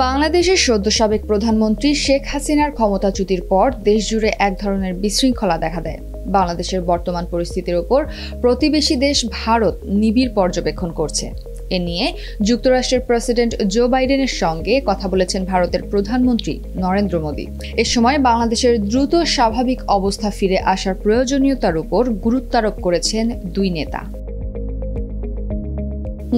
বাংলাদেশের সদ্য সাবেক প্রধানমন্ত্রী শেখ হাসিনার ক্ষমতাচ্যুতির পর দেশজুড়ে এক ধরনের বিশৃঙ্খলা দেখা দেয়। বাংলাদেশের বর্তমান পরিস্থিতির ওপর প্রতিবেশী দেশ ভারত নিবিড় পর্যবেক্ষণ করছে। এ নিয়ে যুক্তরাষ্ট্রের প্রেসিডেন্ট জো বাইডেনের সঙ্গে কথা বলেছেন ভারতের প্রধানমন্ত্রী নরেন্দ্র মোদি। এ সময় বাংলাদেশের দ্রুত স্বাভাবিক অবস্থা ফিরে আসার প্রয়োজনীয়তার উপর গুরুত্বারোপ করেছেন দুই নেতা।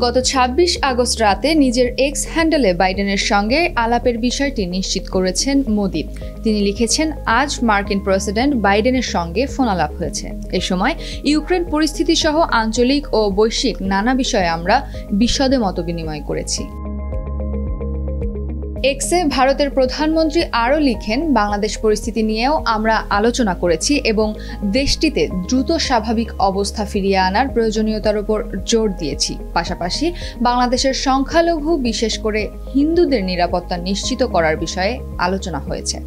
গত ২৬ আগস্ট রাতে নিজের এক্স হ্যান্ডেলে বাইডেনের সঙ্গে আলাপের বিষয়টি নিশ্চিত করেছেন মোদি। তিনি লিখেছেন, আজ মার্কিন প্রেসিডেন্ট বাইডেনের সঙ্গে ফোনালাপ হয়েছে। এ সময় ইউক্রেন পরিস্থিতি সহ আঞ্চলিক ও বৈশ্বিক নানা বিষয়ে আমরা বিশদে মতবিনিময় করেছি। এক্সে ভারতের প্রধানমন্ত্রী আরও লিখেন, বাংলাদেশ পরিস্থিতি নিয়েও আমরা আলোচনা করেছি এবং দেশটিতে দ্রুত স্বাভাবিক অবস্থা ফিরিয়ে আনার প্রয়োজনীয়তার উপর জোর দিয়েছি। পাশাপাশি বাংলাদেশের সংখ্যালঘু বিশেষ করে হিন্দুদের নিরাপত্তা নিশ্চিত করার বিষয়ে আলোচনা হয়েছে।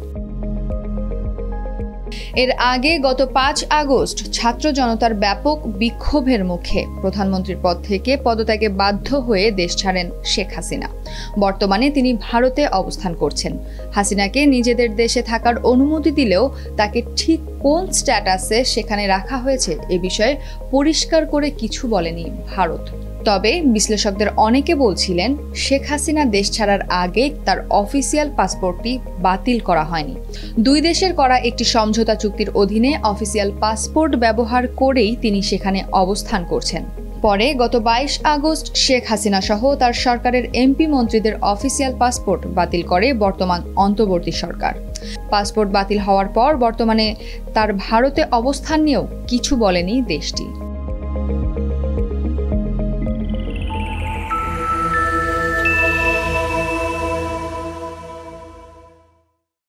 এর আগে গত ৫ আগস্ট ছাত্র জনতার ব্যাপক বিক্ষোভের মুখে প্রধানমন্ত্রীর পদ থেকে পদত্যাগে বাধ্য হয়ে দেশ ছাড়েন শেখ হাসিনা। বর্তমানে তিনি ভারতে অবস্থান করছেন। হাসিনাকে নিজেদের দেশে থাকার অনুমতি দিলেও তাকে ঠিক কোন স্ট্যাটাসে সেখানে রাখা হয়েছে এ বিষয়ে পরিষ্কার করে কিছু বলেনি ভারত। তবে বিশ্লেষকদের অনেকে বলছিলেন, শেখ হাসিনা দেশ ছাড়ার আগে তার অফিসিয়াল পাসপোর্টটি বাতিল করা হয়নি। দুই দেশের করা একটি সমঝোতা চুক্তির অধীনে অফিসিয়াল পাসপোর্ট ব্যবহার করেই তিনি সেখানে অবস্থান করছেন। পরে গত ২২ আগস্ট শেখ হাসিনা সহ তার সরকারের এমপি মন্ত্রীদের অফিসিয়াল পাসপোর্ট বাতিল করে বর্তমান অন্তর্বর্তী সরকার। পাসপোর্ট বাতিল হওয়ার পর বর্তমানে তার ভারতে অবস্থান নিয়েও কিছু বলেনি দেশটি।